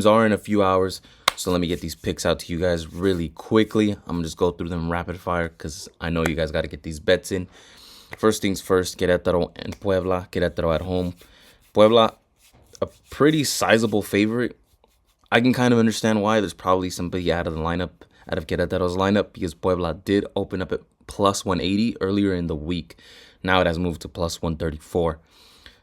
are in a few hours, so let me get these picks out to you guys really quickly. I'm gonna just go through them rapid fire because I know you guys got to get these bets in. First things first, Querétaro and Puebla. Querétaro at home. Puebla, a pretty sizable favorite. I can kind of understand why. There's probably somebody out of the lineup, out of Querétaro's lineup, because Puebla did open up at plus 180 earlier in the week. Now it has moved to plus 134.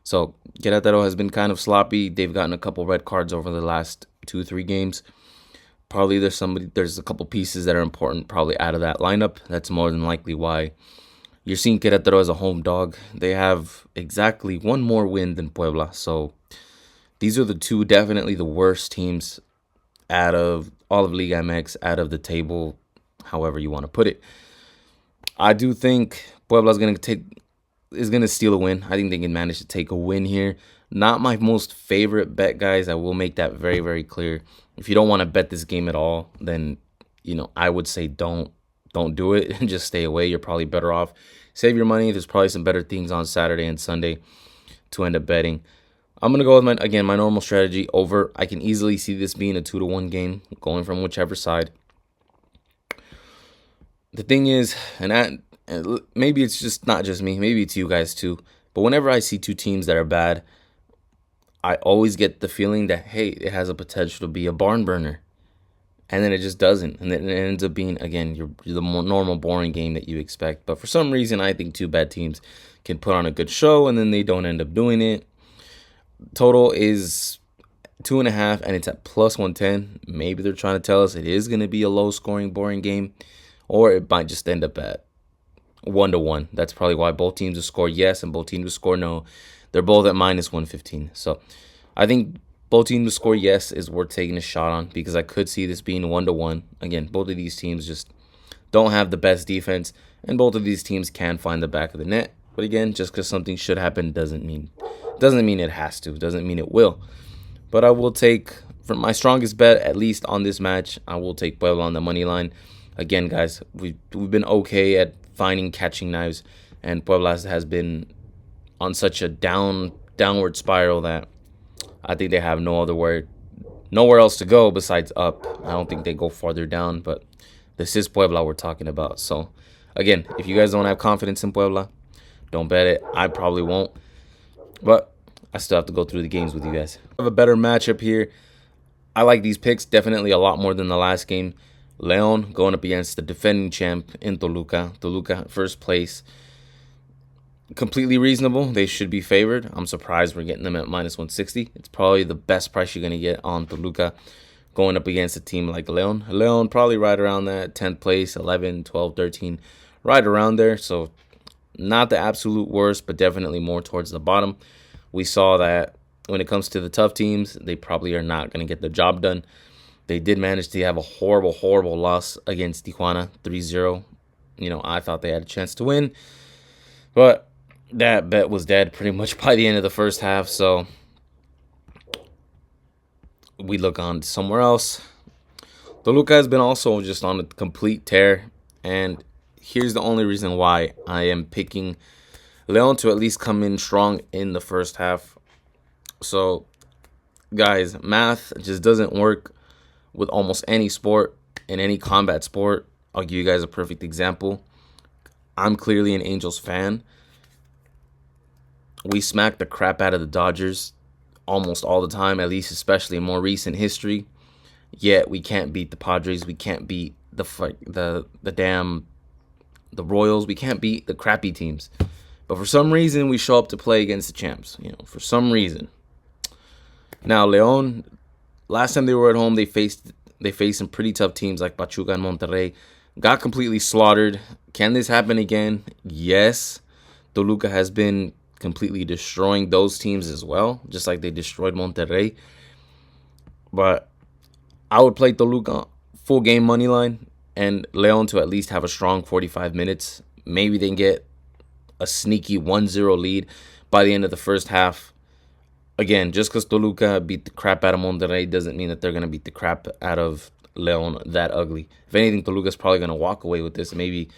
So Querétaro has been kind of sloppy. They've gotten a couple red cards over the last 2-3 games. Probably there's a couple pieces that are important probably out of that lineup. That's more than likely why you're seeing Querétaro as a home dog. They have exactly one more win than Puebla. So these are the two definitely the worst teams out of all of Liga MX, out of the table, however you want to put it. I do think Puebla is gonna steal a win. I think they can manage to take a win here. Not my most favorite bet, guys. I will make that very, very clear. If you don't want to bet this game at all, then I would say don't do it and just stay away. You're probably better off. Save your money. There's probably some better things on Saturday and Sunday to end up betting. I'm gonna go with my normal strategy over. I can easily see this being a 2-1 game, going from whichever side. The thing is, and maybe it's just not just me, maybe it's you guys too, but whenever I see two teams that are bad, I always get the feeling that, hey, it has a potential to be a barn burner. And then it just doesn't. And then it ends up being, again, the more normal, boring game that you expect. But for some reason, I think two bad teams can put on a good show, and then they don't end up doing it. Total is 2.5, and it's at plus 110. Maybe they're trying to tell us it is going to be a low-scoring, boring game. Or it might just end up at 1-1. That's probably why both teams will score yes and both teams will score no. They're both at minus 115. So I think both teams will score yes is worth taking a shot on because I could see this being 1-1. Again, both of these teams just don't have the best defense, and both of these teams can find the back of the net. But again, just because something should happen doesn't mean it has to. Doesn't mean it will. But I will take, for my strongest bet, at least on this match, I will take Puebla on the money line. Again, guys, we've been okay at finding catching knives, and Puebla has been on such a downward spiral that I think they have nowhere else to go besides up. I don't think they go farther down, but this is Puebla we're talking about. So, again, if you guys don't have confidence in Puebla, don't bet it. I probably won't, but I still have to go through the games with you guys. I have a better matchup here. I like these picks definitely a lot more than the last game. Leon going up against the defending champ in Toluca. Toluca, first place. Completely reasonable. They should be favored. I'm surprised we're getting them at minus 160. It's probably the best price you're going to get on Toluca going up against a team like Leon. Leon probably right around that 10th place, 11, 12, 13, right around there. So not the absolute worst, but definitely more towards the bottom. We saw that when it comes to the tough teams, they probably are not going to get the job done. They did manage to have a horrible, horrible loss against Tijuana, 3-0. I thought they had a chance to win, but that bet was dead pretty much by the end of the first half. So we look on to somewhere else. Toluca has been also just on a complete tear, and here's the only reason why I am picking Leon to at least come in strong in the first half. So, guys, math just doesn't work with almost any sport, in any combat sport. I'll give you guys a perfect example. I'm clearly an Angels fan. We smack the crap out of the Dodgers almost all the time, at least especially in more recent history. Yet we can't beat the Padres. We can't beat the Royals. We can't beat the crappy teams. But for some reason, we show up to play against the champs. For some reason. Now, Leon, last time they were at home, they faced some pretty tough teams like Pachuca and Monterrey. Got completely slaughtered. Can this happen again? Yes. Toluca has been completely destroying those teams as well, just like they destroyed Monterrey. But I would play Toluca full game money line and Leon to at least have a strong 45 minutes. Maybe they can get a sneaky 1-0 lead by the end of the first half. Again, just because Toluca beat the crap out of Monterrey doesn't mean that they're going to beat the crap out of Leon that ugly. If anything, Toluca's probably going to walk away with this, maybe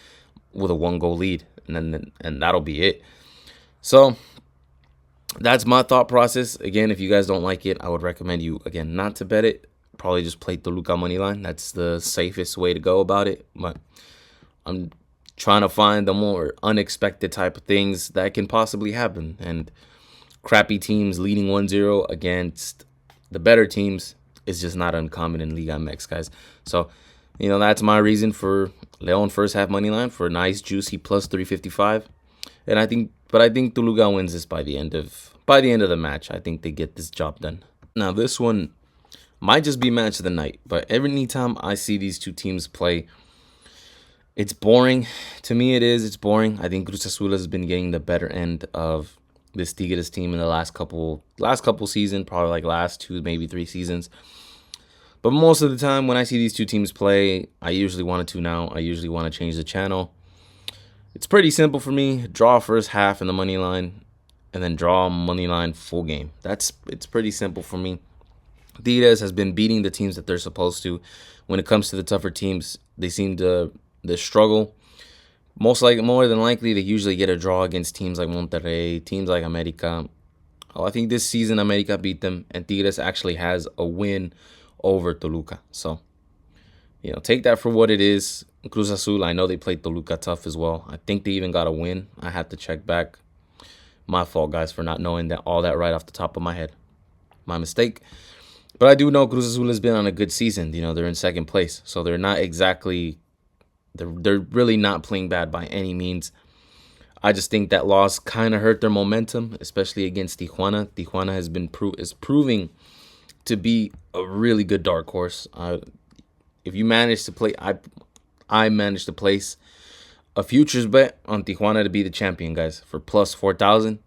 with a 1-goal lead, and that'll be it. So That's my thought process. Again, if you guys don't like it, I would recommend you, again, not to bet it. Probably just play Toluca money line. That's the safest way to go about it. But I'm trying to find the more unexpected type of things that can possibly happen. And crappy teams leading 1-0 against the better teams is just not uncommon in Liga MX, guys. So, that's my reason for Leon first half money line for a nice juicy plus 355. And I think Toluca wins this by the end of the match. I think they get this job done. Now this one might just be match of the night, but every time I see these two teams play, it's boring. To me, it is. It's boring. I think Cruz Azul has been getting the better end of this Tigres team in the last couple seasons, probably like last 2, maybe 3 seasons. But most of the time when I see these two teams play, I usually want to tune out. I usually want to change the channel. It's pretty simple for me. Draw first half in the money line, and then draw money line full game. It's pretty simple for me. Tigres has been beating the teams that they're supposed to. When it comes to the tougher teams, they seem to struggle. More than likely, they usually get a draw against teams like Monterrey, teams like America. Oh, I think this season America beat them, and Tigres actually has a win over Toluca. So, take that for what it is. Cruz Azul, I know they played Toluca tough as well. I think they even got a win. I had to check back. My fault, guys, for not knowing all that right off the top of my head. My mistake. But I do know Cruz Azul has been on a good season. They're in second place. So they're not exactly... They're really not playing bad by any means. I just think that loss kind of hurt their momentum, especially against Tijuana. Tijuana has been proving to be a really good dark horse. If you manage to play... I managed to place a futures bet on Tijuana to be the champion, guys, for plus 4,000.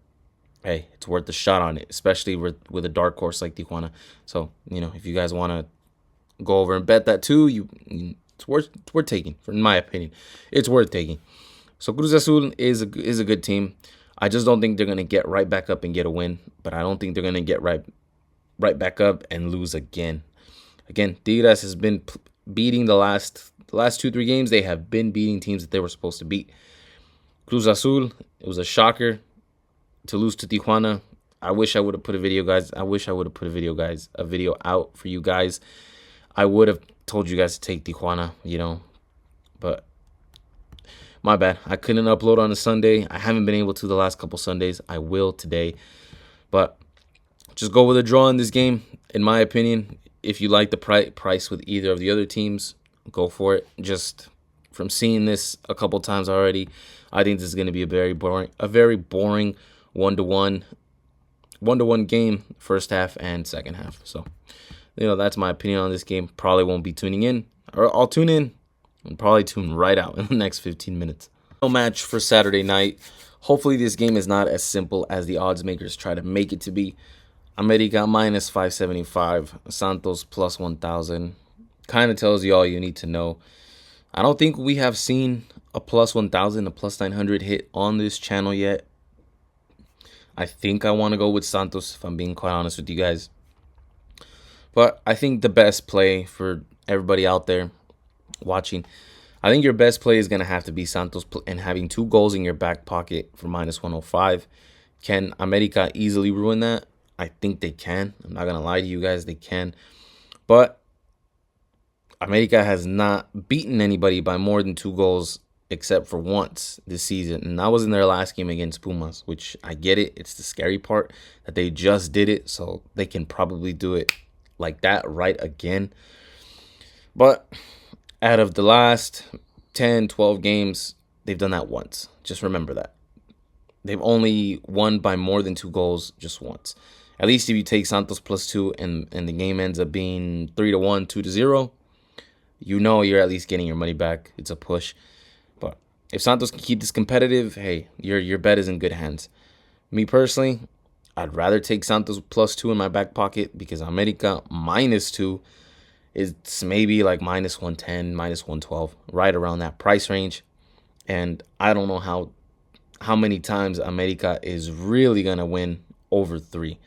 Hey, it's worth a shot on it, especially with a dark horse like Tijuana. So, if you guys want to go over and bet that too, it's worth taking. In my opinion, it's worth taking. So Cruz Azul is a good team. I just don't think they're gonna get right back up and get a win. But I don't think they're gonna get right back up and lose again. Again, Tigres has been beating the last 2-3 games. They have been beating teams that they were supposed to beat. Cruz Azul, it was a shocker to lose to Tijuana. I wish I would have put a video, guys. A video out for you guys. I would have told you guys to take Tijuana, but my bad. I couldn't upload on a Sunday. I haven't been able to the last couple Sundays. I will today, but just go with a draw in this game. In my opinion, if you like the price with either of the other teams, go for it. Just from seeing this a couple times already, I think this is going to be a very boring 1-1 game, first half and second half. So, that's my opinion on this game. Probably won't be tuning in, or I'll tune in and probably tune right out in the next 15 minutes. No match for Saturday night. Hopefully this game is not as simple as the odds makers try to make it to be. America minus 575, Santos plus 1,000. Kind of tells you all you need to know. I don't think we have seen a plus 1,000, a plus 900 hit on this channel yet. I think I want to go with Santos, if I'm being quite honest with you guys. But I think the best play for everybody out there watching, I think your best play is going to have to be Santos and having 2 goals in your back pocket for minus 105. Can America easily ruin that? I think they can. I'm not going to lie to you guys. They can. But America has not beaten anybody by more than 2 goals except for once this season. And that was in their last game against Pumas, which I get it. It's the scary part that they just did it. So they can probably do it like that right again. But out of the last 10, 12 games, they've done that once. Just remember that. They've only won by more than 2 goals just once. At least if you take Santos plus 2 and the game ends up being 3-1, 2-0, you're at least getting your money back. It's a push. But if Santos can keep this competitive, hey, your bet is in good hands. Me personally, I'd rather take Santos plus 2 in my back pocket because America minus 2 is maybe like minus 110, minus 112, right around that price range. And I don't know how many times America is really going to win over 3.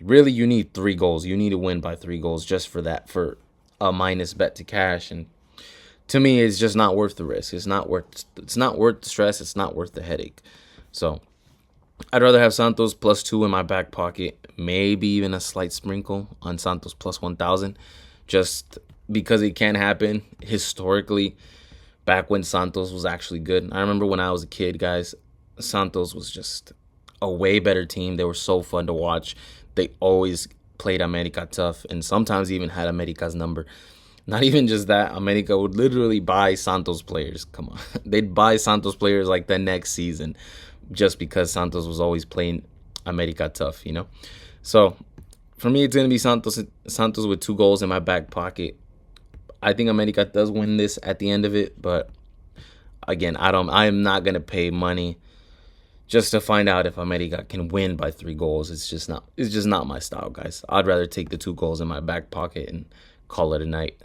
Really, you need 3 goals. You need to win by 3 goals just for that, for a minus bet to cash. And to me, it's just not worth the risk. It's not worth the stress. It's not worth the headache. So I'd rather have Santos +2 in my back pocket, maybe even a slight sprinkle on Santos +1,000, just because it can happen historically. Back when Santos was actually good, I remember when I was a kid, guys. Santos was just a way better team. They were so fun to watch. They always played America tough, and sometimes even had America's number. Not even just that, America would literally buy Santos players. Come on. They'd buy Santos players like the next season just because Santos was always playing America tough, you know? So for me, it's going to be Santos with 2 goals in my back pocket. I think America does win this at the end of it, but again, I am not going to pay money just to find out if America can win by 3 goals. It's just not my style, guys. I'd rather take the 2 goals in my back pocket and call it a night.